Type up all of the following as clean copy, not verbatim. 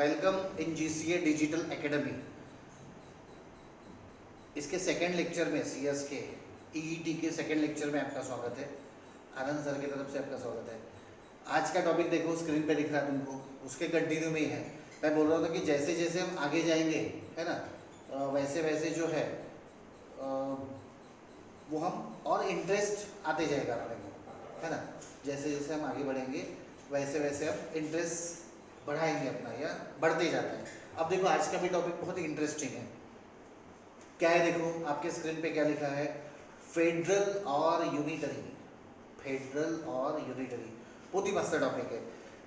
Welcome in GCA digital academy. इसके second lecture में CS के ईईटी के सेकंड लेक्चर में आपका स्वागत है। आनंद सर की तरफ से आपका स्वागत है। आज का टॉपिक देखो, स्क्रीन पे दिख रहा है तुमको, उसके कंटिन्यू में ही है। मैं बोल रहा था कि जैसे जैसे हम आगे जाएंगे, है ना, वैसे वैसे जो है वो हम और इंटरेस्ट आते जाएगा अपने को, है ना। जैसे जैसे हम आगे बढ़ेंगे वैसे वैसे हम इंटरेस्ट बढ़ाएंगे अपना, या बढ़ते जाते हैं। अब देखो, आज का भी टॉपिक बहुत ही इंटरेस्टिंग है। क्या है, देखो आपके स्क्रीन पे क्या लिखा है, फेडरल और यूनिटरी। फेडरल और यूनिटरी बहुत ही मस्त टॉपिक है।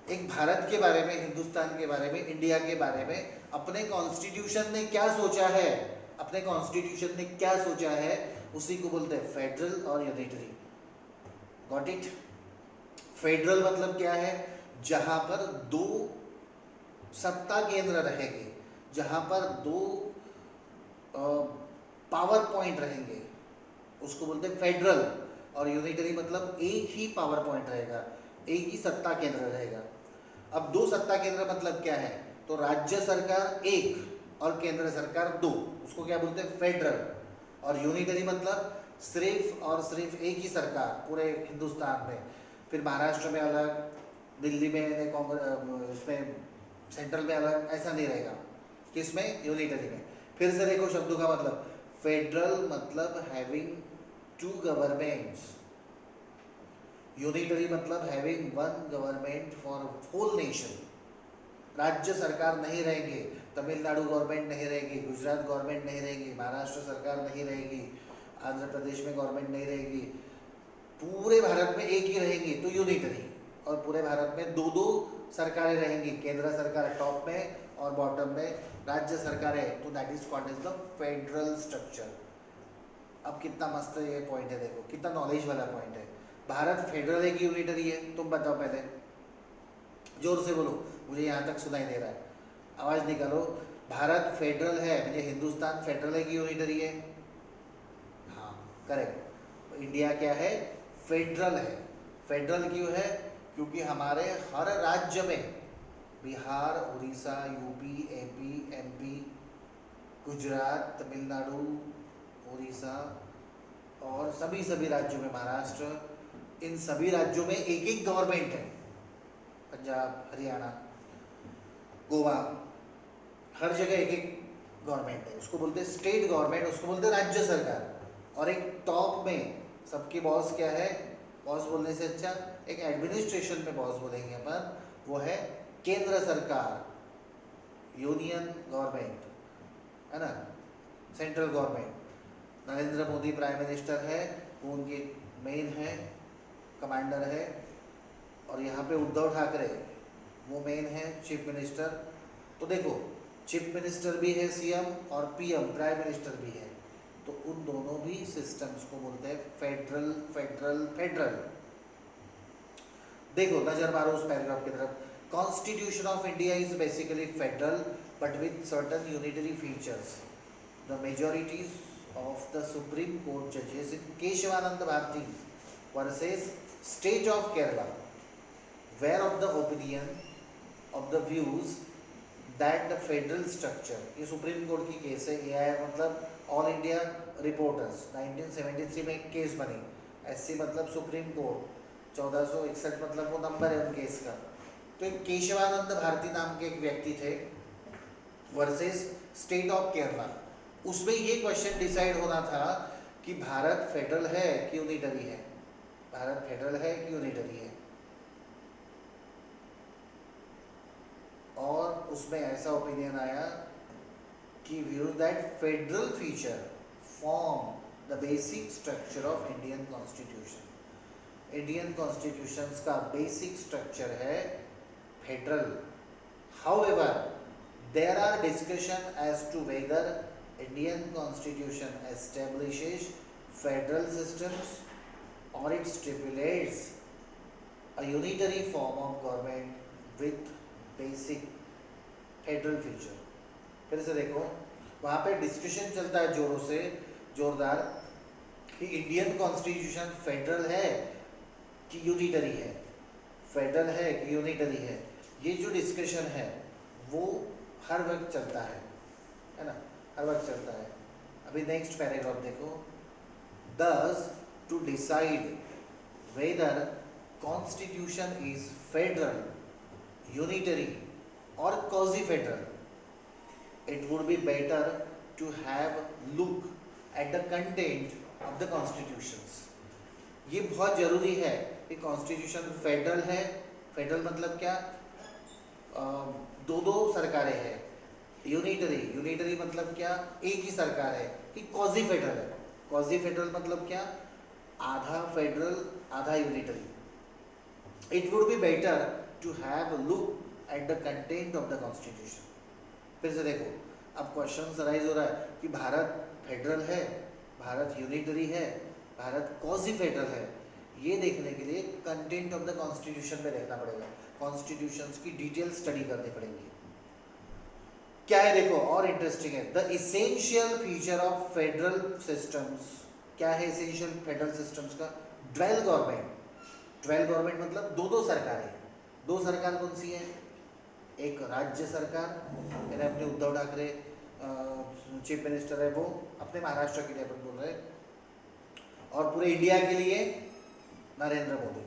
एक भारत के बारे में, हिंदुस्तान के बारे में, इंडिया के बारे में अपने कॉन्स्टिट्यूशन ने क्या सोचा है, अपने कॉन्स्टिट्यूशन ने क्या सोचा है, उसी को बोलते हैं फेडरल और यूनिटरी। Got it. फेडरल मतलब क्या है, जहां पर दो सत्ता केंद्र रहेंगे, जहां पर दो पावर पॉइंट रहेंगे, उसको बोलते हैं फेडरल। और यूनिटरी मतलब एक ही पावर पॉइंट रहेगा, एक ही सत्ता केंद्र रहेगा। अब दो सत्ता केंद्र मतलब क्या है, तो राज्य सरकार एक और केंद्र सरकार दो, उसको क्या बोलते हैं, फेडरल। और यूनिटरी मतलब सिर्फ और सिर्फ एक ही सरकार पूरे हिंदुस्तान में। फिर महाराष्ट्र में अलग, दिल्ली में, कांग्रेस इसमें सेंट्रल में अलग, ऐसा नहीं रहेगा। किसमें, यूनिटरी में। फिर से देखो शब्दों का मतलब, फेडरल मतलब हैविंग टू गवर्नमेंट्स, यूनिटरी मतलब having one government for whole nation. राज्य सरकार नहीं रहेंगे, तमिलनाडु गवर्नमेंट नहीं रहेगी, गुजरात गवर्नमेंट नहीं रहेगी, महाराष्ट्र सरकार नहीं रहेगी, आंध्र प्रदेश में गवर्नमेंट नहीं रहेगी, पूरे भारत में एक ही रहेंगी, तो यूनिटरी। और पूरे भारत में दो दो सरकारें रहेंगी, केंद्र सरकार टॉप में और बॉटम में राज्य सरकार है, तो that is called as the federal structure. अब कितना मस्त ये पॉइंट है, देखो कितना नॉलेज वाला पॉइंट है। भारत फेडरल है कि यूनिटरी है, तुम बताओ पहले, जोर से बोलो, मुझे यहाँ तक सुनाई दे रहा है, आवाज निकालो। भारत फेडरल है मुझे, हिंदुस्तान फेडरल है कि यूनिटरी है? हाँ, करेक्ट। इंडिया क्या है, फेडरल है। फेडरल क्यों है, क्योंकि हमारे हर राज्य में, Bihar, Orissa, UP, AP, MP, Gujarat, Tamil Nadu, Orissa और सभी राज्यों में, महाराष्ट्र, इन सभी राज्यों में एक एक गवर्नमेंट है। पंजाब, हरियाणा, गोवा, हर जगह एक एक गवर्नमेंट है, उसको बोलते हैं स्टेट गवर्नमेंट, उसको बोलते हैं राज्य सरकार। और एक टॉप में सबकी बॉस क्या है, बॉस बोलने से अच्छा एक एडमिनिस्ट्रेशन में बॉस बोलेंगे अपन, वो है केंद्र सरकार, यूनियन गवर्नमेंट, है ना, central government. Narendra Modi prime minister है, वो उनके मेन है, कमांडर है। और यहाँ पे उद्धव ठाकरे, वो मेन है, चीफ मिनिस्टर। तो देखो, चीफ मिनिस्टर भी है सीएम, और पीएम प्राइम मिनिस्टर भी है, तो उन दोनों भी सिस्टम्स को बोलते हैं फेडरल फेडरल फेडरल। देखो नजर मारो उस पैराग्राफ की तरफ। Constitution of India is basically federal but with certain unitary features. The majorities of the Supreme Court जजेस in Kesavananda Bharati versus State of Kerala were of the opinion of the views that the federal structure, ये supreme court की case है, AIR मतलब all India reporters, 1973 में एक case बनी। SC मतलब supreme court, 1461 मतलब वो नंबर है उन केस का। तो एक केशवानंद भारती नाम के एक व्यक्ति थे, वर्सेस स्टेट ऑफ केरला। उसमें ये क्वेश्चन डिसाइड होना था कि भारत फेडरल है कि यूनिटरी है, भारत फेडरल है कि यूनिटरी है। और उसमें ऐसा ओपिनियन आया कि views that federal feature form the basic structure of Indian constitution. Indian constitution का बेसिक स्ट्रक्चर है federal. However there are discussion as to whether Indian constitution establishes federal systems or it stipulates a unitary form of government with basic federal feature. फिर से देखो, वहाँ पे discussion चलता है जोरों से जोरदार कि इंडियन कॉन्स्टिट्यूशन फेडरल है कि यूनिटरी है, फेडरल है कि यूनिटरी है। ये जो डिस्कशन है वो हर वक्त चलता है ना, हर वक्त चलता है। अभी नेक्स्ट पैराग्राफ देखो, thus to decide whether constitution is federal, unitary or quasi-federal, it would be better to have look at the content of the constitutions। ये बहुत जरूरी है कि कॉन्स्टिट्यूशन फेडरल है, फेडरल मतलब क्या, दो दो सरकारें हैं, यूनिटरी, यूनिटरी मतलब क्या, एक ही सरकार है, कि क्वाजी फेडरल है, क्वाजी फेडरल मतलब क्या, आधा फेडरल आधा unitary. It would be better to have a look at the content of the constitution. फिर से देखो, अब क्वेश्चन राइज हो रहा है कि भारत फेडरल है, भारत यूनिटरी है, भारत क्वाजी फेडरल है। ये देखने के लिए कंटेंट ऑफ द कॉन्स्टिट्यूशन में देखना पड़ेगा, कॉन्स्टिट्यूशंस की डिटेल स्टडी करनी पड़ेगी। क्या है देखो, और इंटरेस्टिंग है, the essential feature of federal systems. क्या है इसेंशियल फेडरल सिस्टम्स का, ड्वेल गवर्नमेंट। ड्वेल गवर्नमेंट मतलब दो दो सरकारें। दो सरकार कौन सी है, एक राज्य सरकार, मैंने अपने उद्धव ठाकरे चीफ मिनिस्टर है, वो अपने महाराष्ट्र के लिए अपन बोल रहे हैं, और पूरे इंडिया के लिए नरेंद्र मोदी।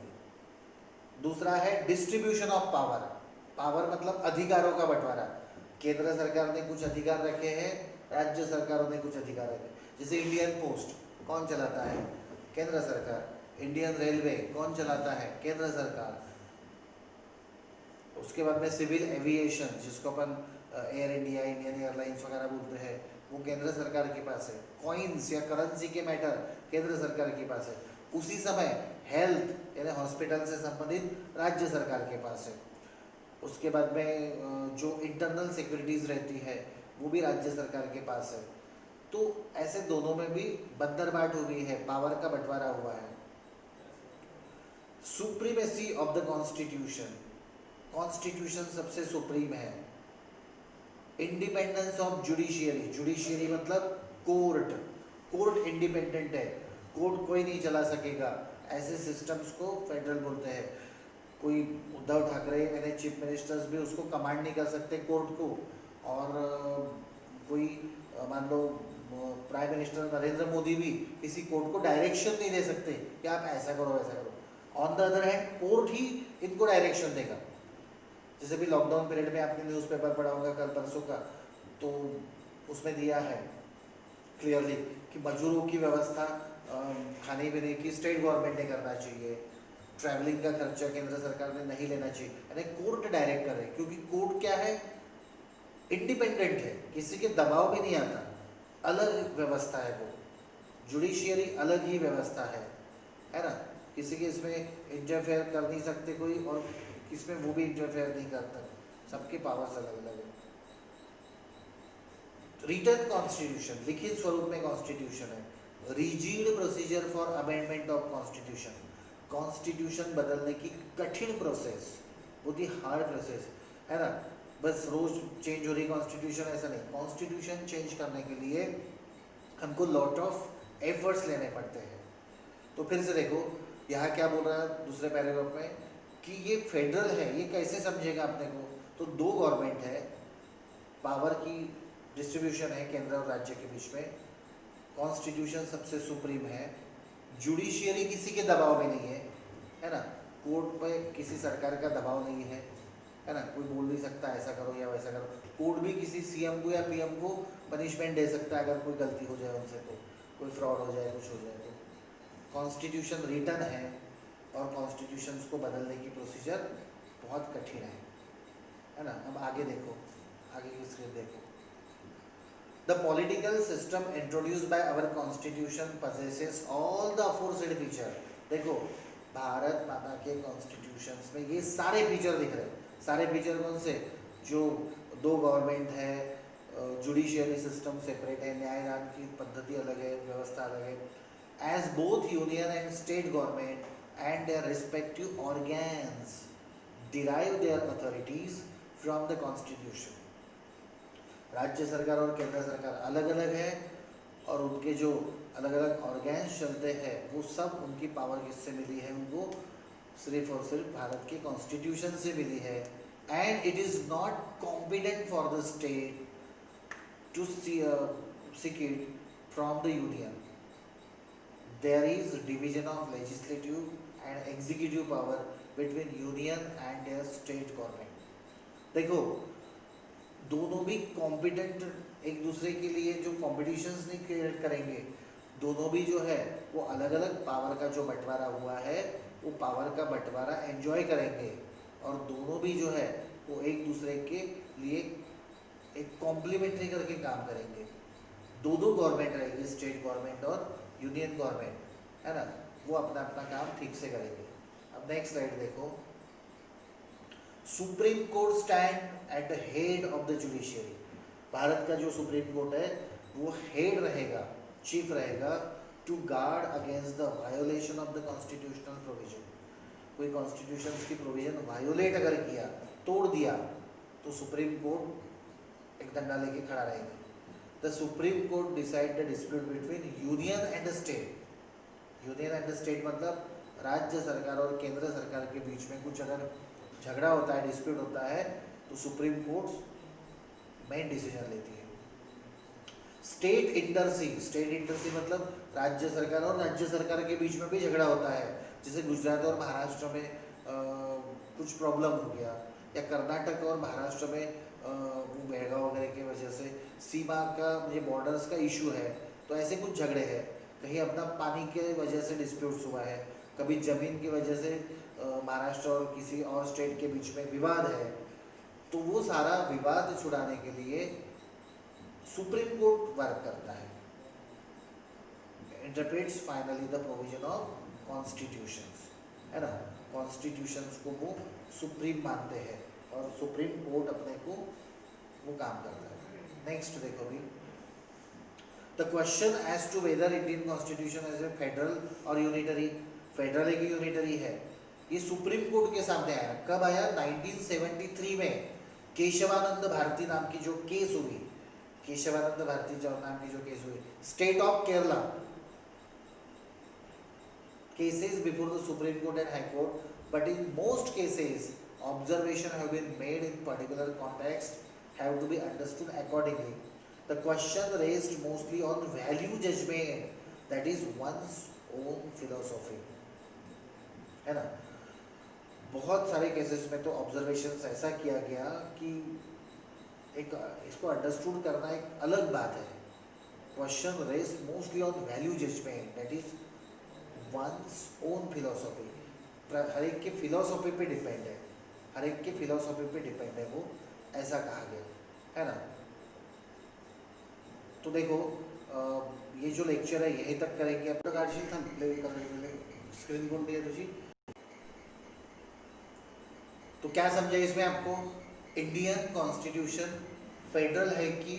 दूसरा है डिस्ट्रीब्यूशन ऑफ पावर। पावर मतलब अधिकारों का बंटवारा, केंद्र सरकार ने कुछ अधिकार रखे हैं, राज्य सरकारों ने कुछ अधिकार रखे। जैसे इंडियन पोस्ट कौन चलाता है, केंद्र सरकार। इंडियन रेलवे कौन चलाता है, केंद्र सरकार। उसके बाद में सिविल एविएशन, जिसको अपन एयर इंडिया, इंडियन एयरलाइंस वगैरह बोलते हैं, वो केंद्र सरकार के पास है। कॉइन्स या करेंसी के मैटर केंद्र सरकार के पास है। उसी समय हेल्थ यानी हॉस्पिटल से संबंधित राज्य सरकार के पास है। उसके बाद में जो इंटरनल सिक्योरिटीज रहती है वो भी राज्य सरकार के पास है। तो ऐसे दोनों में भी बंदरबाट हुई है, पावर का बंटवारा हुआ है। Supremacy of the constitution, constitution सबसे सुप्रीम है। इंडिपेंडेंस ऑफ जुडिशियरी, जुडिशियरी मतलब कोर्ट, कोर्ट इंडिपेंडेंट है, कोर्ट कोई नहीं चला सकेगा। ऐसे सिस्टम्स को फेडरल बोलते हैं। कोई उद्धव ठाकरे मैंने चीफ मिनिस्टर्स भी उसको कमांड नहीं कर सकते कोर्ट को, और कोई मान लो प्राइम मिनिस्टर नरेंद्र मोदी भी किसी कोर्ट को डायरेक्शन नहीं दे सकते कि आप ऐसा करो ऐसा करो। On the other hand court ही इनको डायरेक्शन देगा। जैसे भी लॉकडाउन पीरियड में आपने न्यूज़पेपर पढ़ा होगा कल परसों का, तो उसमें दिया है क्लियरली कि मजदूरों की व्यवस्था खाने पीने की स्टेट गवर्नमेंट ने करना चाहिए, ट्रैवलिंग का खर्चा केंद्र सरकार ने नहीं लेना चाहिए, यानी कोर्ट डायरेक्ट कर रहे हैं। क्योंकि कोर्ट क्या है, इंडिपेंडेंट है, किसी के दबाव में नहीं आता, अलग व्यवस्था है वो। जुडिशियरी अलग ही व्यवस्था है ना, किसी के इसमें इंटरफेयर कर नहीं सकते कोई, और इसमें वो भी इंटरफेयर नहीं करता, सबके पावर्स अलग अलग है। रिटन कॉन्स्टिट्यूशन, लिखित स्वरूप में कॉन्स्टिट्यूशन है। Rigid procedure for amendment of constitution, constitution बदलने की कठिन प्रोसेस, बहुत ही हार्ड प्रोसेस है ना। बस रोज चेंज हो रही कॉन्स्टिट्यूशन, ऐसा नहीं। कॉन्स्टिट्यूशन चेंज करने के लिए हमको लॉट ऑफ एफर्ट्स लेने पड़ते हैं। तो फिर से देखो यहाँ क्या बोल रहा है दूसरे पैराग्राफ में कि ये फेडरल है, ये कैसे समझेगा अपने को। तो दो गवर्नमेंट है, पावर की डिस्ट्रीब्यूशन है केंद्र और राज्य के बीच में, कॉन्स्टिट्यूशन सबसे सुप्रीम है, जुडिशियरी किसी के दबाव में नहीं है ना, कोर्ट पे किसी सरकार का दबाव नहीं है ना, कोई बोल नहीं सकता ऐसा करो या वैसा करो। कोर्ट भी किसी सीएम को या पीएम को पनिशमेंट दे सकता है अगर कोई गलती हो जाए उनसे, तो कोई फ्रॉड हो जाए, कुछ हो जाए। तो कॉन्स्टिट्यूशन रिटन है और कॉन्स्टिट्यूशंस को बदलने की प्रोसीजर बहुत कठिन है ना। अब आगे देखो, आगे की स्क्रिप्ट देखो। The political system introduced by our constitution possesses all the aforesaid feature। देखो भारत माता के कॉन्स्टिट्यूशंस में ये सारे फीचर दिख रहे हैं। सारे फीचर कौन से, जो दो गवर्नमेंट है, जुडिशियरी सिस्टम सेपरेट है, न्यायदान की पद्धति अलग है, व्यवस्था अलग है, as both union and state government and their respective organs derive their authorities from the constitution. राज्य सरकार और केंद्र सरकार अलग अलग है, और उनके जो अलग अलग ऑर्गन्स चलते हैं वो सब उनकी पावर किससे मिली है, उनको सिर्फ और सिर्फ भारत के कॉन्स्टिट्यूशन से मिली है। and it is not competent for the state to seek it from the union. There is division of legislative and executive power between union and their state government. देखो, दोनों भी कॉम्पिटेंट एक दूसरे के लिए जो कॉम्पिटिशन्स नहीं क्रिएट करेंगे, दोनों भी जो है वो अलग अलग पावर का जो बंटवारा हुआ है वो पावर का बंटवारा एंजॉय करेंगे, और दोनों भी जो है वो एक दूसरे के लिए एक कॉम्प्लीमेंट्री करके काम करेंगे। दो गवर्नमेंट रहेगी, स्टेट गवर्नमेंट और यूनियन गवर्नमेंट, है ना, वो अपना अपना काम ठीक से करेंगे। अब नेक्स्ट स्लाइड देखो। Supreme court stand at the head of the judiciary. Bharat का जो सुप्रीम कोर्ट है वो हेड रहेगा, चीफ रहेगा, to guard against the violation of the constitutional provision. कोई कॉन्स्टिट्यूशन की प्रोविजन वायोलेट अगर किया, तोड़ दिया, तो सुप्रीम कोर्ट एक डंडा लेके खड़ा रहेगा। The Supreme court decide the dispute between union and the state. Union and the state मतलब राज्य सरकार और केंद्र सरकार के बीच में कुछ अगर झगड़ा होता है, डिस्प्यूट होता है, तो सुप्रीम कोर्ट मेन डिसीजन लेती है। स्टेट इंटरसी, स्टेट इंटरसी मतलब राज्य सरकार और राज्य सरकार के बीच में भी झगड़ा होता है, जैसे गुजरात और महाराष्ट्र में कुछ प्रॉब्लम हो गया, या कर्नाटक और महाराष्ट्र में वो बेळगाव वगैरह की वजह से सीमा का, मुझे बॉर्डर्स का इशू है, तो ऐसे कुछ झगड़े हैं। कहीं अपना पानी के वजह से डिस्प्यूट्स हुआ है, कभी ज़मीन की वजह से महाराष्ट्र और किसी और स्टेट के बीच में विवाद है, तो वो सारा विवाद छुड़ाने के लिए सुप्रीम कोर्ट वर्क करता है, interprets finally the provision of constitutions, है ना। कॉन्स्टिट्यूशंस को वो सुप्रीम मानते हैं और सुप्रीम कोर्ट अपने को वो काम करता है। नेक्स्ट देखो भी, the question as to whether Indian constitution as a federal और यूनिटरी, फेडरल है कि यूनिटरी है, ये सुप्रीम कोर्ट के सामने आया। कब आया? 1973 में केशवानंद भारती नाम की जो केस हुई, केशवानंद भारती नाम की जो केस हुई, state of Kerala, cases before the Supreme Court and High Court, but in most cases observation have been made in particular context have to be understood accordingly. The question raised mostly on value judgment, that is one's own philosophy, है ना। बहुत सारे cases में तो observations ऐसा किया गया कि एक इसको अंडरस्टूड करना एक अलग बात है। Question raised mostly on value judgement, that is one's own philosophy, हर एक के फिलोसॉफी पे डिपेंड है, हर एक के फिलोसॉफी पे डिपेंड है, वो ऐसा कहा गया, है ना। तो देखो ये जो लेक्चर है यहीं तक करेंगे। अब तक आर्शिल था स्क्रीन कौन दिया तुझी, तो क्या समझा इसमें आपको? इंडियन कॉन्स्टिट्यूशन फेडरल है कि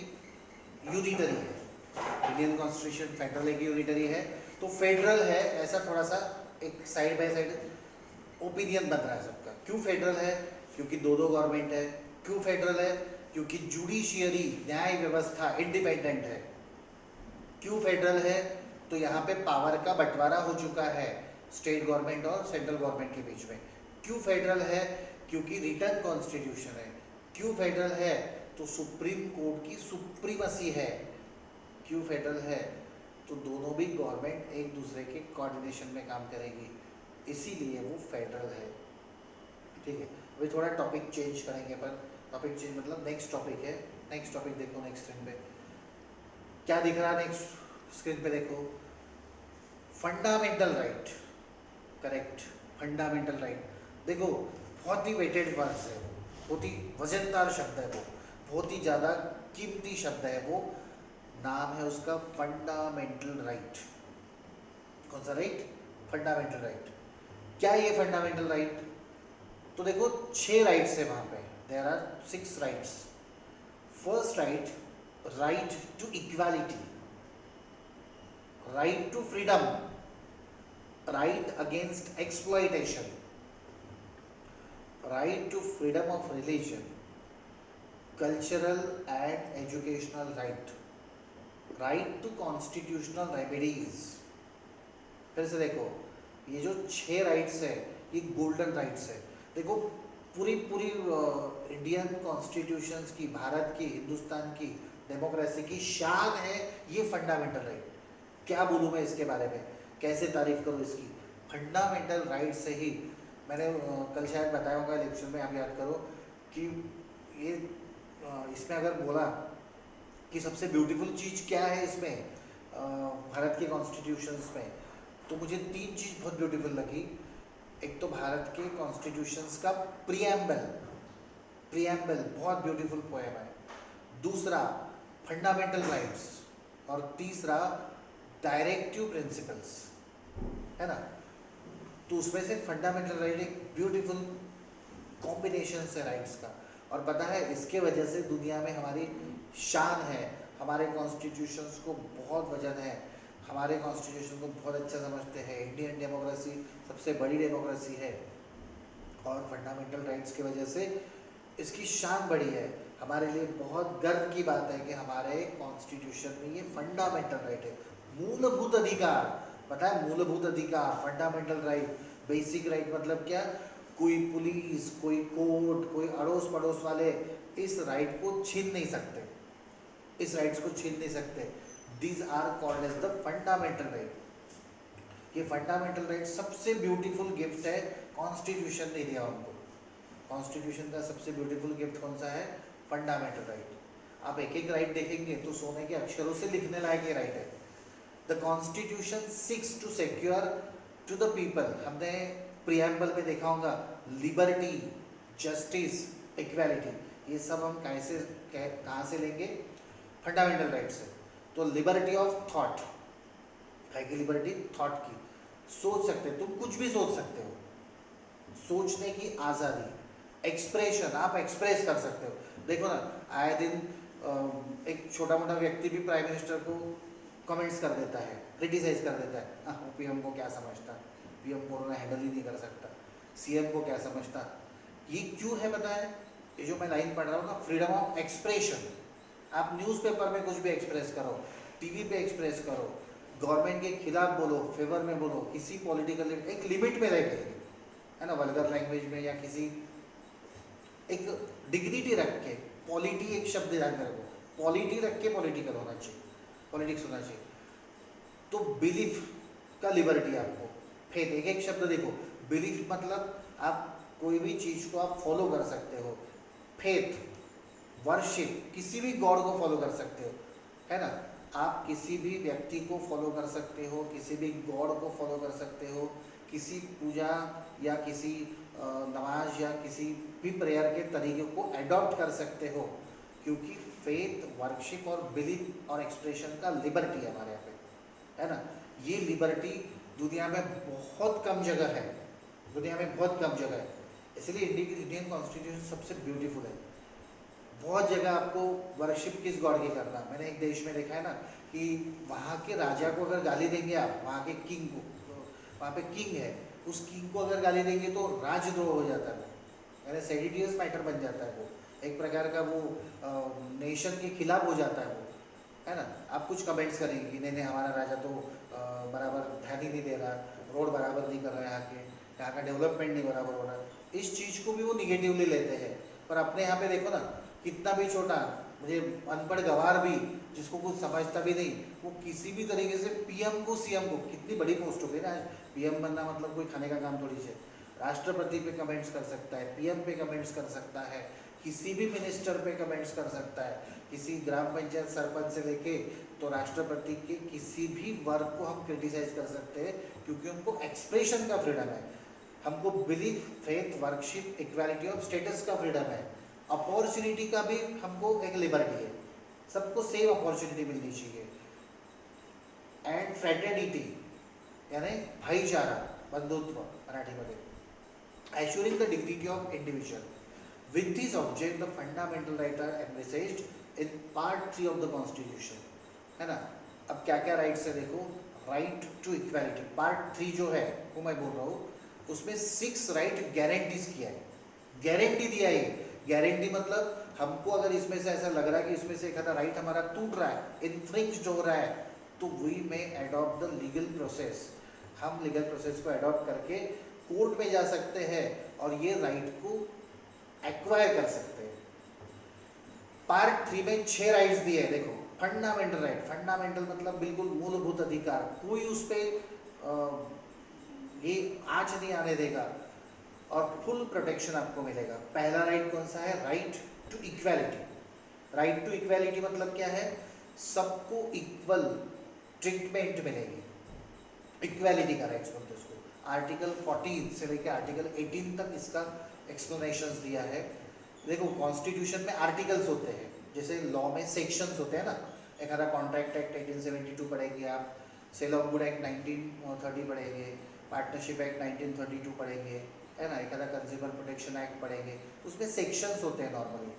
यूनिटरी है? इंडियन कॉन्स्टिट्यूशन फेडरल है कि यूनिटरी है? तो फेडरल है, ऐसा थोड़ा सा एक साइड बाय साइड ओपिनियन बन रहा है सबका। क्यों फेडरल है? क्योंकि दो गवर्नमेंट है। क्यों फेडरल है? क्योंकि जुडिशियरी, न्याय व्यवस्था इंडिपेंडेंट है। क्यों फेडरल है? तो यहाँ पे पावर का बंटवारा हो चुका है स्टेट गवर्नमेंट और सेंट्रल गवर्नमेंट के बीच में। क्यों फेडरल है? क्योंकि रिटर्न कॉन्स्टिट्यूशन है। क्यों फेडरल है? तो सुप्रीम कोर्ट की सुप्रीमसी है। क्यों फेडरल है? तो दोनों भी गवर्नमेंट एक दूसरे के कोऑर्डिनेशन में काम करेगी, इसीलिए वो फेडरल है। ठीक है, अभी थोड़ा टॉपिक चेंज करेंगे अपन। टॉपिक चेंज मतलब नेक्स्ट टॉपिक है। नेक्स्ट टॉपिक देखो, नेक्स्ट स्क्रीन पे क्या दिख रहा है? नेक्स्ट स्क्रीन पे देखो, fundamental right. Correct, fundamental right. देखो बहुत ही वेटेड वर्ड्स है, बहुत ही वजनदार शब्द है, वो बहुत ही ज़्यादा कीमती शब्द है। वो नाम है उसका फंडामेंटल राइट। कौन सा राइट? Fundamental right. क्या ये फंडामेंटल राइट? तो देखो 6 राइट्स है वहाँ पे, there are 6 rights. First right, right to equality, right to freedom, right against exploitation, right to freedom of religion, cultural and educational right, right to constitutional remedies. फिर से देखो, ये जो 6 राइट्स है ये गोल्डन राइट्स है। देखो पूरी पूरी इंडियन कॉन्स्टिट्यूशंस की, भारत की, हिंदुस्तान की डेमोक्रेसी की शान है ये फंडामेंटल राइट। क्या बोलूँ मैं इसके बारे में, कैसे तारीफ करूँ इसकी। फंडामेंटल राइट से ही मैंने कल शायद बताया होगा इलेक्शन में, आप याद करो कि ये इसमें अगर बोला कि सबसे ब्यूटीफुल चीज़ क्या है इसमें भारत के कॉन्स्टिट्यूशंस में, तो मुझे तीन चीज़ बहुत ब्यूटीफुल लगी। एक तो भारत के कॉन्स्टिट्यूशंस का प्रियम्बल, प्रियम्बल बहुत ब्यूटीफुल पोएम है। दूसरा फंडामेंटल राइट्स, और तीसरा डायरेक्टिव प्रिंसिपल्स, है ना। तो उसमें से फंडामेंटल राइट एक ब्यूटीफुल कॉम्बिनेशन है राइट्स का। और पता है इसके वजह से दुनिया में हमारी शान है, हमारे कॉन्स्टिट्यूशंस को बहुत वजन है, हमारे कॉन्स्टिट्यूशन को बहुत अच्छा समझते हैं। इंडियन डेमोक्रेसी सबसे बड़ी डेमोक्रेसी है और फंडामेंटल राइट्स की वजह से इसकी शान बड़ी है। हमारे लिए बहुत गर्व की बात है कि हमारे कॉन्स्टिट्यूशन में ये फंडामेंटल राइट है, मूलभूत अधिकार। पता है मूलभूत अधिकार, फंडामेंटल राइट, बेसिक राइट मतलब क्या, कोई पुलिस, कोई कोर्ट, कोई अड़ोस पड़ोस वाले इस राइट को छीन नहीं सकते, इस राइट्स को छीन नहीं सकते। These are called as the fundamental right. ये फंडामेंटल राइट सबसे ब्यूटीफुल गिफ्ट है कॉन्स्टिट्यूशन ने दिया हमको। कॉन्स्टिट्यूशन का सबसे ब्यूटीफुल गिफ्ट कौन सा है, फंडामेंटल राइट। आप एक एक राइट देखेंगे तो सोने के अक्षरों से लिखने लायक ये राइट है। The constitution seeks to secure to the people, हमने प्रियम्बल में देखा होगा, लिबर्टी, जस्टिस, इक्वालिटी, ये सब हम कैसे कहाँ से लेंगे, फंडामेंटल राइट से। तो लिबर्टी ऑफ थॉट है कि लिबर्टी थॉट की, सोच सकते, तुम कुछ भी सोच सकते हो, सोचने की आज़ादी, एक्सप्रेशन, आप एक्सप्रेस कर सकते हो। देखो ना आए दिन एक छोटा मोटा व्यक्ति भी प्राइम मिनिस्टर को कमेंट्स कर देता है, क्रिटिसाइज कर देता है, वो पीएम को क्या समझता, पीएम कोरोना हैंडल ही नहीं कर सकता, सीएम को क्या समझता। ये क्यों है पता है, ये जो मैं लाइन पढ़ रहा हूँ ना, फ्रीडम ऑफ एक्सप्रेशन। आप न्यूज़पेपर में कुछ भी एक्सप्रेस करो, टीवी पे एक्सप्रेस करो, गवर्नमेंट के खिलाफ बोलो, फेवर में बोलो, किसी पॉलिटिकल एक लिमिट में रह के, है ना, वल्गर लैंग्वेज में या किसी एक डिग्निटी रख के, पॉलिटी एक शब्द ध्यान में रखो, पॉलिटी रख के पॉलिटिकल होना चाहिए, पॉलिटिक्स होना चाहिए। तो बिलीफ का लिबर्टी आपको, फेथ, एक एक शब्द देखो, बिलीफ मतलब आप कोई भी चीज़ को आप फॉलो कर सकते हो, फेथ, वर्शिप, किसी भी गॉड को फॉलो कर सकते हो, है ना, आप किसी भी व्यक्ति को फॉलो कर सकते हो, किसी भी गॉड को फॉलो कर सकते हो, किसी पूजा या किसी नमाज या किसी भी प्रेयर के तरीके को एडॉप्ट कर सकते हो, क्योंकि फेथ, वर्शिप और बिलीफ और एक्सप्रेशन का लिबर्टी है हमारे यहाँ पे, है ना। ये लिबर्टी दुनिया में बहुत कम जगह है, दुनिया में बहुत कम जगह है, इसलिए इंडियन कॉन्स्टिट्यूशन सबसे ब्यूटीफुल है। बहुत जगह आपको वर्शिप किस गॉड की करना, मैंने एक देश में देखा है ना कि वहाँ के राजा को अगर गाली देंगे आप, वहाँ के किंग को, वहाँ पे किंग है, उस किंग को अगर गाली देंगे तो राजद्रोह हो जाता है, यानी सेडिटियस मैटर बन जाता है, वो एक प्रकार का वो नेशन के खिलाफ हो जाता है वो, है ना। आप कुछ कमेंट्स करेंगे कि नहीं नहीं हमारा राजा तो बराबर ध्यान ही नहीं दे रहा, रोड बराबर नहीं कर रहा है, यहाँ का डेवलपमेंट नहीं बराबर हो रहा, इस चीज़ को भी वो निगेटिवली लेते हैं। पर अपने यहाँ पे देखो ना, कितना भी छोटा, मुझे अनपढ़ गवार भी जिसको कुछ समझता भी नहीं, वो किसी भी तरीके से पीएम को, सीएम को, कितनी बड़ी पोस्ट हो गई ना, पीएम बनना मतलब कोई खाने का काम थोड़ी से, राष्ट्रपति पे कमेंट्स कर सकता है, पीएम पे कमेंट्स कर सकता है, किसी भी मिनिस्टर पे कमेंट्स कर सकता है, किसी ग्राम पंचायत सरपंच से लेके तो राष्ट्रपति के किसी भी वर्क को हम क्रिटिसाइज कर सकते हैं, क्योंकि उनको एक्सप्रेशन का फ्रीडम है। हमको belief, faith, worship, equality of status का फ्रीडम है, अपॉर्चुनिटी का भी हमको एक लिबर्टी है, सबको सेम अपॉर्चुनिटी मिलनी चाहिए, एंड फ्रेटर्निटी यानी भाईचारा, बंधुत्व मराठीमध्ये, assuring the dignity of individual. With this object, the fundamental rights are envisaged in Part 3 of the Constitution, है ना। अब क्या क्या राइट्स है देखो, राइट टू इक्वालिटी, पार्ट 3 जो है वो मैं बोल रहा हूँ, उसमें 6 राइट गारंटीज किया है, गारंटी दिया है। गारंटी मतलब हमको अगर इसमें से ऐसा लग रहा है कि इसमें से एक आधा राइट हमारा टूट रहा है, इन्फ्रिंज्ड हो रहा है, तो वी में एडॉप्ट द लीगल प्रोसेस, हम लीगल प्रोसेस को एडॉप्ट करके कोर्ट में जा सकते हैं और ये राइट को एक्वायर कर सकते हैं। पार्ट 3 में 6 राइट्स दिए हैं। देखो, फंडामेंटल राइट, फंडामेंटल मतलब बिल्कुल मूलभूत अधिकार, कोई उस पर ये आँच नहीं आने देगा और फुल प्रोटेक्शन आपको मिलेगा। पहला राइट कौन सा है? Right to equality. Right to equality मतलब क्या है? सबको इक्वल ट्रीटमेंट मिलेगी, इक्वालिटी का राइट्स बोलते हैं उसको। आर्टिकल 14 से लेकर आर्टिकल 18 तक इसका एक्सप्लेनेशंस दिया है। देखो, कॉन्स्टिट्यूशन में आर्टिकल्स होते हैं, जैसे लॉ में सेक्शंस होते हैं ना। एक आधा कॉन्ट्रैक्ट एक्ट 1872 पढ़ेंगे आप, सेल ऑफ गुड एक्ट 1930 पढ़ेंगे, पार्टनरशिप एक्ट 1932 पढ़ेंगे, है ना। एक आधा कंज्यूमर प्रोटेक्शन एक्ट पढ़ेंगे, उसमें सेक्शंस होते हैं नॉर्मली,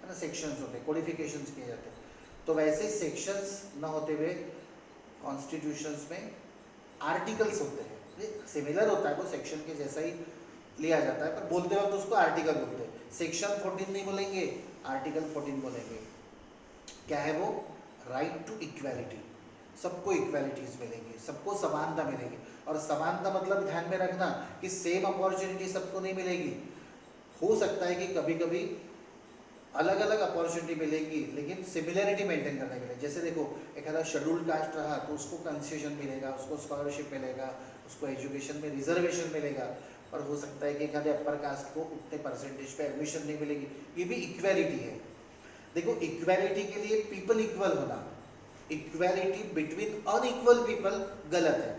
है ना। सेक्शंस होते हैं, कोडिफिकेशंस किए जाते हैं। तो वैसे सेक्शंस न होते हुए कॉन्स्टिट्यूशंस में आर्टिकल्स होते हैं। सिमिलर होता है, वो सेक्शन के जैसा ही लिया जाता है, पर बोलते वक्त उसको आर्टिकल बोलते हैं। सेक्शन 14 नहीं बोलेंगे, आर्टिकल 14 बोलेंगे। क्या है वो? Right to equality. सबको इक्वालिटीज मिलेंगी, सबको समानता मिलेगी। और समानता मतलब ध्यान में रखना कि सेम अपॉर्चुनिटी सबको नहीं मिलेगी। हो सकता है कि कभी कभी अलग अलग अपॉर्चुनिटी मिलेगी, लेकिन सिमिलरिटी मेंटेन करने के लिए। जैसे देखो, एक आधा शेड्यूल्ड कास्ट रहा तो उसको कंसेशन मिलेगा, उसको स्कॉलरशिप मिलेगा, उसको एजुकेशन में रिजर्वेशन मिलेगा। और हो सकता है कि एक आधे अपर कास्ट को उतने परसेंटेज पे एडमिशन नहीं मिलेगी। ये भी इक्वालिटी है। देखो, इक्वालिटी के लिए पीपल इक्वल होना, इक्वालिटी बिटवीन अनइक्वल पीपल गलत है।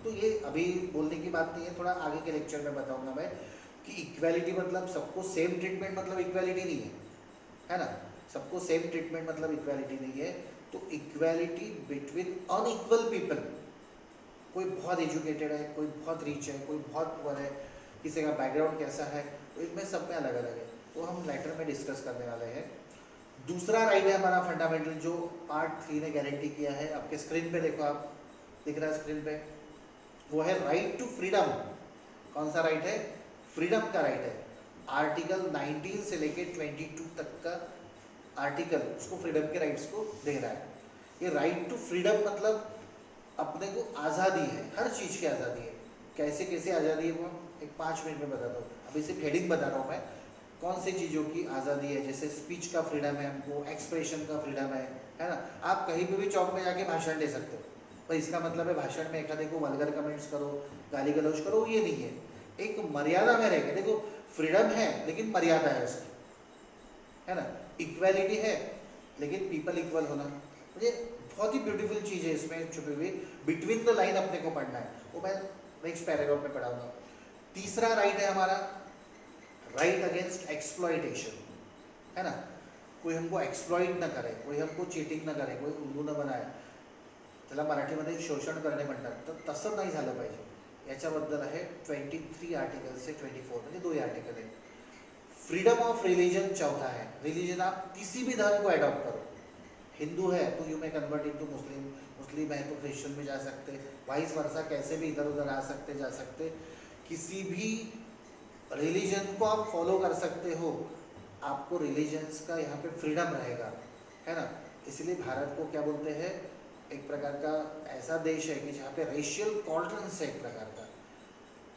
तो ये अभी बोलने की बात नहीं है, थोड़ा आगे के लेक्चर में बताऊंगा मैं कि इक्वालिटी मतलब सबको सेम ट्रीटमेंट मतलब इक्वालिटी नहीं है ना। सबको सेम ट्रीटमेंट मतलब इक्वालिटी नहीं है। तो इक्वालिटी बिटवीन अनइक्वल पीपल, कोई बहुत एजुकेटेड है, कोई बहुत रिच है, कोई बहुत पुअर है, किसी का बैकग्राउंड कैसा है, तो इनमें सब में अलग अलग है। वो हम लेटर में डिस्कस करने वाले हैं। दूसरा राइट है हमारा फंडामेंटल, जो पार्ट 3 ने गारंटी किया है। आपके स्क्रीन पे देखो, आप दिख रहा है स्क्रीन पे, वो है राइट टू फ्रीडम। कौन सा राइट है? फ्रीडम का राइट है। आर्टिकल 19 से लेके 22 तक का आर्टिकल उसको फ्रीडम के राइट्स को दे रहा है। ये राइट टू फ्रीडम मतलब अपने को आज़ादी है, हर चीज़ की आज़ादी है। कैसे कैसे आज़ादी है वो हम एक 5 मिनट में बताता हूँ। अभी सिर्फ हेडिंग बता रहा हूँ मैं, कौन सी चीज़ों की आज़ादी है। जैसे स्पीच का फ्रीडम है हमको, एक्सप्रेशन का फ्रीडम है ना। आप कहीं पे भी चौक में जाके भाषण दे सकते हो, पर इसका मतलब है भाषण में एक आधे को वल्गर कमेंट्स करो, गाली गलौज करो, ये नहीं है। एक मर्यादा में रह के देखो, फ्रीडम है लेकिन मर्यादा है उसकी, है ना। इक्वालिटी है लेकिन पीपल इक्वल होना, मुझे बहुत ही ब्यूटीफुल चीज़ है इसमें छुपी हुई। बिटवीन द लाइन अपने को पढ़ना है, वो मैं नेक्स्ट पैराग्राफ में पढ़ाऊंगा। तीसरा राइट है हमारा राइट अगेंस्ट एक्सप्लॉइटेशन, है ना। कोई हमको एक्सप्लॉइट ना करे, कोई हमको चीटिंग ना करे, कोई उल्लू ना बनाए, त्याला मराठीमध्ये शोषण करणे म्हणतात, तर तसं नाही झालं पाहिजे। याच्याबद्दल आहे 23 आर्टिकल से 24, म्हणजे 2 आर्टिकल है। फ्रीडम ऑफ रिलीजन चौथा है। रिलीजन आप किसी भी धर्म को अडॉप्ट करो। हिंदू है तो यू में कन्वर्ट इनटू मुस्लिम, मुस्लिम है तो क्रिश्चियन में जा सकते, वाइस वर्सा, कैसे भी इधर उधर आ सकते जा सकते। किसी भी रिलीजन को आप फॉलो कर सकते हो, आपको रिलीजन्स का यहाँ पे फ्रीडम रहेगा, है ना। इसलिए भारत को क्या बोलते हैं? एक प्रकार का ऐसा देश है कि जहाँ पे रेशियल टॉलरेंस है, एक प्रकार का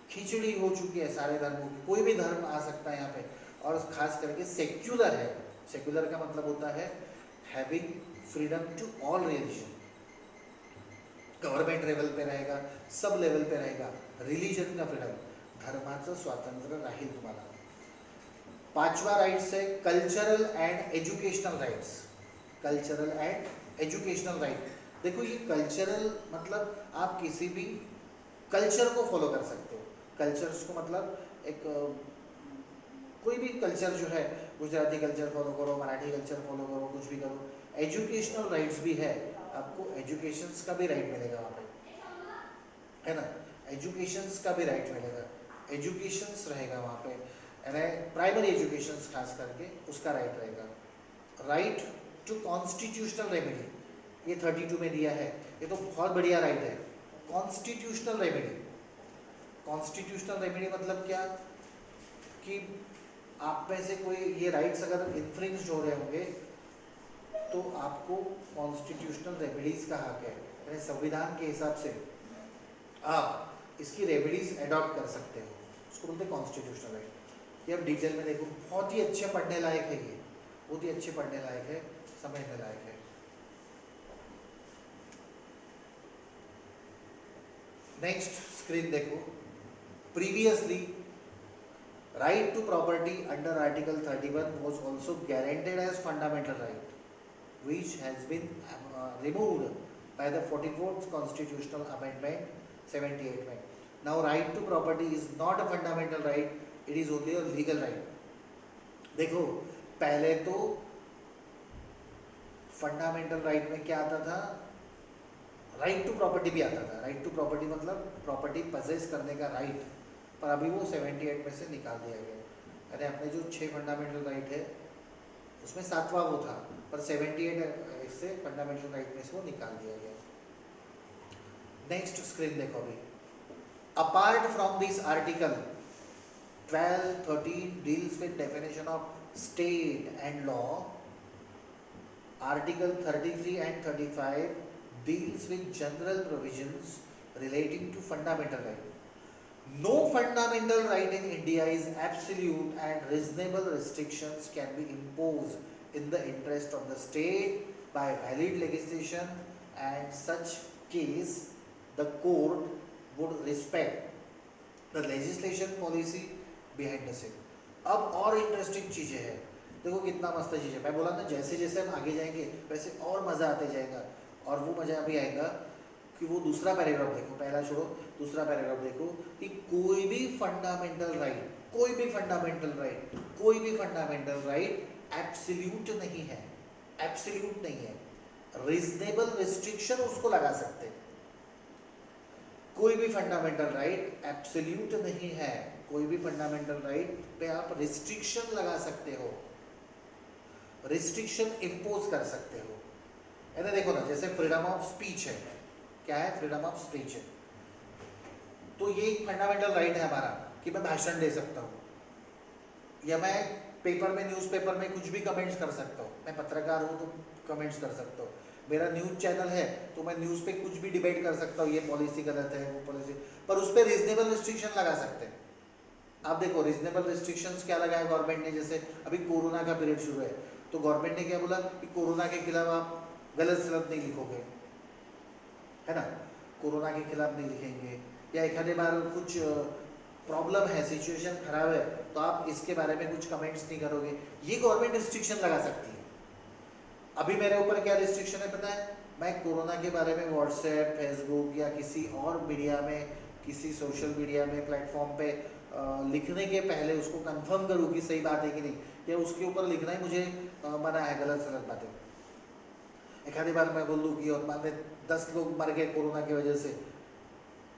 खिचड़ी हो चुकी है सारे धर्मों की, कोई भी धर्म आ सकता है यहाँ पे। और खास करके सेक्युलर है। सेक्युलर का मतलब होता है having freedom to all religion. Government level पे रहेगा, सब लेवल पे रहेगा, रिलीजन का फ्रीडम, धर्माचं स्वातंत्र्य राहील तुम्हाला। पांचवा राइट्स है cultural and educational rights. Cultural and educational right. देखो, ये कल्चरल मतलब आप किसी भी कल्चर को फॉलो कर सकते हो। कल्चर्स को मतलब एक कोई भी कल्चर जो है, गुजराती कल्चर फॉलो करो, मराठी कल्चर फॉलो करो, कुछ भी करो। एजुकेशनल राइट्स भी है, आपको एजुकेशंस का भी राइट मिलेगा वहाँ पे, है ना। एजुकेशंस का भी राइट मिलेगा, एजुकेशंस रहेगा वहाँ पे, यानी प्राइमरी एजुकेशंस खास करके उसका राइट रहेगा। राइट टू कॉन्स्टिट्यूशनल रेमेडी, ये 32 में दिया है। ये तो बहुत बढ़िया राइट है। कॉन्स्टिट्यूशनल रेमेडी, कॉन्स्टिट्यूशनल रेमेडी मतलब क्या कि आप में से कोई ये राइट्स अगर इन्फ्रिंज हो रहे होंगे तो आपको कॉन्स्टिट्यूशनल रेमेडीज का हक है, यानी संविधान के हिसाब से आप इसकी रेमेडीज एडॉप्ट कर सकते हो, उसको बोलते हैं कॉन्स्टिट्यूशनल राइट। ये अब डिटेल में देखो, बहुत ही अच्छे पढ़ने लायक है, ये बहुत ही अच्छे पढ़ने लायक है, समझने लायक है। नेक्स्ट स्क्रीन देखो, previously right to property under article 31 was also guaranteed as fundamental right, which has been removed by the 44th constitutional amendment 78 में. Now right to property is not a fundamental right, it is only a legal right. देखो पहले तो fundamental right में क्या आता था, right to property भी आता था, राइट टू प्रॉपर्टी मतलब प्रॉपर्टी पजेस करने का राइट, पर अभी वो 78 में से निकाल दिया गया। अरे अपने जो 6 फंडामेंटल राइट है उसमें 7वां वो था, पर 78 इससे फंडामेंटल राइट में से वो निकाल दिया गया। नेक्स्ट स्क्रीन देखो अभी, apart from this article 12, 13 deals with definition of state and law, article 33 and 35 deals with general provisions relating to fundamental right. No fundamental right in India is absolute and reasonable restrictions can be imposed in the interest of the state by valid legislation, and such case the court would respect the legislation policy behind the same. अब और interesting चीज़ें हैं, देखो कितना मस्त चीज़ है। मैं बोला ना जैसे जैसे हम आगे जाएंगे वैसे और मज़ा आते जाएगा, और वो मज़ा अभी आएगा कि वो दूसरा पैराग्राफ देखो, पहला छोड़ो, दूसरा पैराग्राफ देखो कि कोई भी फंडामेंटल राइट, कोई भी फंडामेंटल राइट, कोई भी फंडामेंटल राइट एब्सोल्यूट नहीं है, एब्सोल्यूट नहीं है, रीजनेबल रिस्ट्रिक्शन उसको लगा सकते हैं। कोई भी फंडामेंटल राइट एब्सोल्यूट नहीं है, कोई भी फंडामेंटल राइट पे आप रिस्ट्रिक्शन लगा सकते हो, रिस्ट्रिक्शन इम्पोज कर सकते हो। है ना, देखो ना जैसे फ्रीडम ऑफ स्पीच है, क्या है, फ्रीडम ऑफ स्पीच है, तो ये एक फंडामेंटल राइट है हमारा कि मैं भाषण दे सकता हूँ, या मैं पेपर में, न्यूज़पेपर में कुछ भी कमेंट्स कर सकता हूँ, मैं पत्रकार हूँ तो कमेंट्स कर सकता हूँ, मेरा न्यूज़ चैनल है तो मैं न्यूज़ पे कुछ भी डिबेट कर सकता हूँ, ये पॉलिसी गलत है, वो पॉलिसी, पर उस पर रीजनेबल रिस्ट्रिक्शन लगा सकते हैं। आप देखो रीजनेबल रिस्ट्रिक्शंस क्या लगाया गवर्नमेंट ने, जैसे अभी कोरोना का पीरियड शुरू है तो गवर्नमेंट ने क्या बोला कि कोरोना के खिलाफ आप गलत सलत नहीं लिखोगे, है ना, कोरोना के खिलाफ नहीं लिखेंगे, या एक आधे बार कुछ प्रॉब्लम है, सिचुएशन खराब है तो आप इसके बारे में कुछ कमेंट्स नहीं करोगे, ये गवर्नमेंट रिस्ट्रिक्शन लगा सकती है। अभी मेरे ऊपर क्या रिस्ट्रिक्शन है पता है, मैं कोरोना के बारे में व्हाट्सएप, फेसबुक या किसी और मीडिया में, किसी सोशल मीडिया में प्लेटफॉर्म पे लिखने के पहले उसको कंफर्म करूँ कि सही बात है कि नहीं, या उसके ऊपर लिखना ही मुझे मना है, गलत सलत बातें। एक आधी बार मैं बोल दूँ कि और मान 10 लोग मर गए कोरोना की वजह से,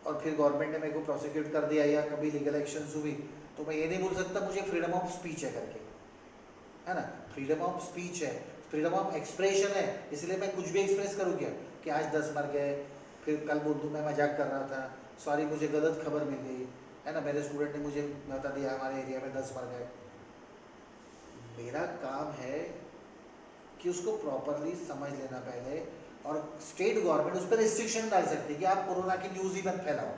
और फिर गवर्नमेंट ने मेरे को प्रोसिक्यूट कर दिया या कभी लीगल एक्शंस हुई, तो मैं ये नहीं बोल सकता मुझे फ्रीडम ऑफ स्पीच है करके, है ना, फ्रीडम ऑफ स्पीच है, फ्रीडम ऑफ एक्सप्रेशन है, इसलिए मैं कुछ भी एक्सप्रेस करूँ क्या, कि आज 10 मर गए, फिर कल बोल दूँ मैं मजाक कर रहा था, सॉरी मुझे गलत खबर मिल गई, है ना, मेरे स्टूडेंट ने मुझे बता दिया हमारे एरिया में 10 मर गए। मेरा काम है कि उसको प्रॉपरली समझ लेना पहले, और स्टेट गवर्नमेंट उस पर रिस्ट्रिक्शन डाल सकती है कि आप कोरोना की न्यूज़ ही मत फैलाओ,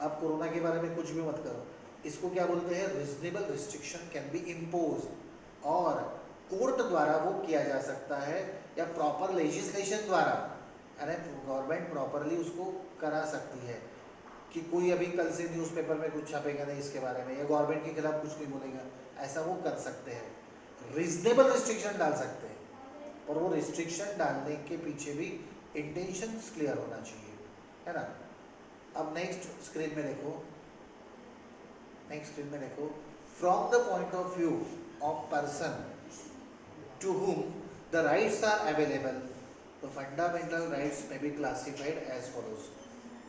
आप कोरोना के बारे में कुछ भी मत करो, इसको क्या बोलते हैं, reasonable restriction can be impose, और कोर्ट द्वारा वो किया जा सकता है, या प्रॉपर लेजिस्लेशन द्वारा, यानी गवर्नमेंट प्रॉपरली उसको करा सकती है कि कोई अभी कल से न्यूज़पेपर में कुछ छापेगा नहीं इसके बारे में, या गवर्नमेंट के खिलाफ कुछ नहीं बोलेगा, ऐसा वो कर सकते हैं, रीजनेबल रिस्ट्रिक्शन डाल सकते हैं, और वो रिस्ट्रिक्शन डालने के पीछे भी इंटेंशंस क्लियर होना चाहिए, है ना। अब नेक्स्ट स्क्रीन में देखो, नेक्स्ट स्क्रीन में देखो, from the point of view of person to whom the rights are available, the fundamental rights may be classified as follows.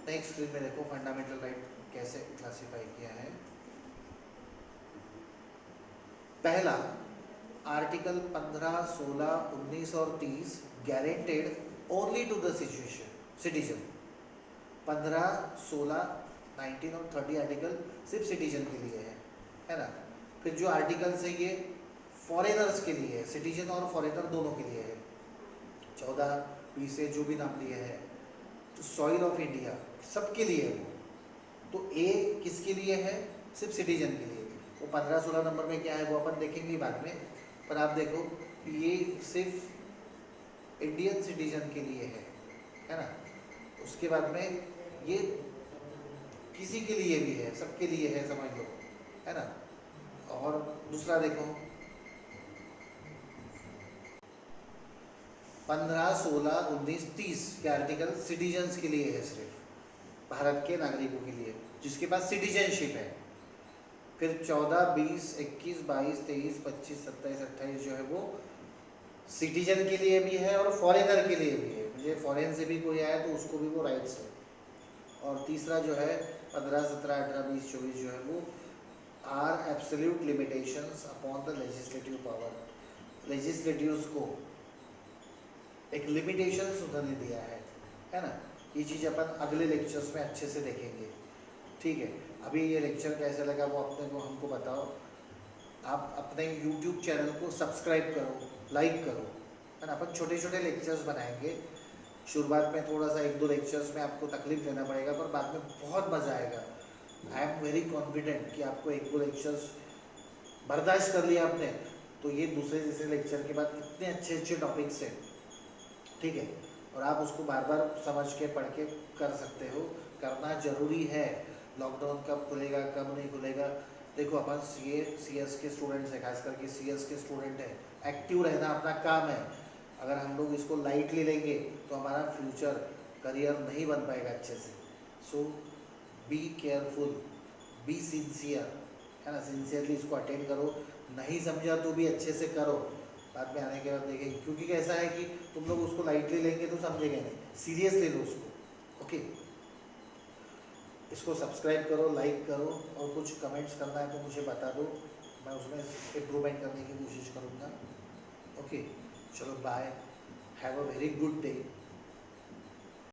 Next screen में देखो फंडामेंटल राइट कैसे क्लासिफाई किया है। पहला, आर्टिकल 15, 16, 19 और 30 guaranteed only to the citizen. 15, 16, 19 और 30 article सिर्फ citizen के लिए है ना। फिर जो आर्टिकल्स है ये फॉरेनर्स के लिए है, सिटीजन और फॉरेनर दोनों के लिए है। 14, 20 जो भी नाम लिए है, तो सॉइल ऑफ इंडिया सबके लिए है वो। तो ए किसके लिए है, सिर्फ सिटीजन के लिए। वो 15-16 नंबर में क्या है वो अपन देखेंगे बाद में। पर आप देखो ये सिर्फ इंडियन सिटीजन के लिए है ना। उसके बाद में ये किसी के लिए भी है, सबके लिए है, समझ लो, है ना। और दूसरा देखो 15, 16, 19, 30 के आर्टिकल सिटीजन्स के लिए है, सिर्फ भारत के नागरिकों के लिए जिसके पास सिटीजनशिप है। फिर 14, 20, 21, 22, 23, 25, 27, 28 जो है वो सिटीजन के लिए भी है और फॉरेनर के लिए भी है। मुझे फॉरेन से भी कोई आया तो उसको भी वो राइट्स है। और तीसरा जो है 15, 17, 18, 20, 24 जो है वो are absolute limitations upon the legislative power. Legislatives को एक लिमिटेशंस उन्होंने दिया है ना। ये चीज़ अपन अगले लेक्चर्स में अच्छे से देखेंगे, ठीक है। अभी ये लेक्चर कैसा लगा वो अपने को हमको बताओ। आप अपने YouTube चैनल को सब्सक्राइब करो, लाइक करो, है ना। अपन छोटे छोटे लेक्चर्स बनाएंगे। शुरुआत में थोड़ा सा 1-2 लेक्चर्स में आपको तकलीफ लेना पड़ेगा, पर बाद में बहुत मज़ा आएगा। आई एम वेरी कॉन्फिडेंट कि आपको 1-2 लेक्चर्स बर्दाश्त कर लिया आपने तो ये दूसरे तीसरे लेक्चर के बाद इतने अच्छे अच्छे टॉपिक्स हैं, ठीक है। और आप उसको बार बार समझ के पढ़ के कर सकते हो, करना ज़रूरी है। लॉकडाउन कब खुलेगा कब नहीं खुलेगा, देखो अपन CS के स्टूडेंट्स हैं, खास करके CS के स्टूडेंट हैं। एक्टिव रहना अपना काम है। अगर हम लोग इसको लाइटली लेंगे तो हमारा फ्यूचर करियर नहीं बन पाएगा अच्छे से। सो बी केयरफुल, बी सिंसियर, है ना। सिंसियरली इसको अटेंड करो, नहीं समझा तो भी अच्छे से करो, बाद में आने के बाद देखेंगे। क्योंकि कैसा है कि तुम लोग उसको लाइटली लेंगे तो समझेंगे नहीं, सीरियस ले लो उसको, ओके। इसको सब्सक्राइब करो, लाइक करो, और कुछ कमेंट्स करना है तो मुझे बता दो, मैं उसमें इम्प्रूवमेंट करने की कोशिश करूँगा, ओके। चलो bye, have a very good day.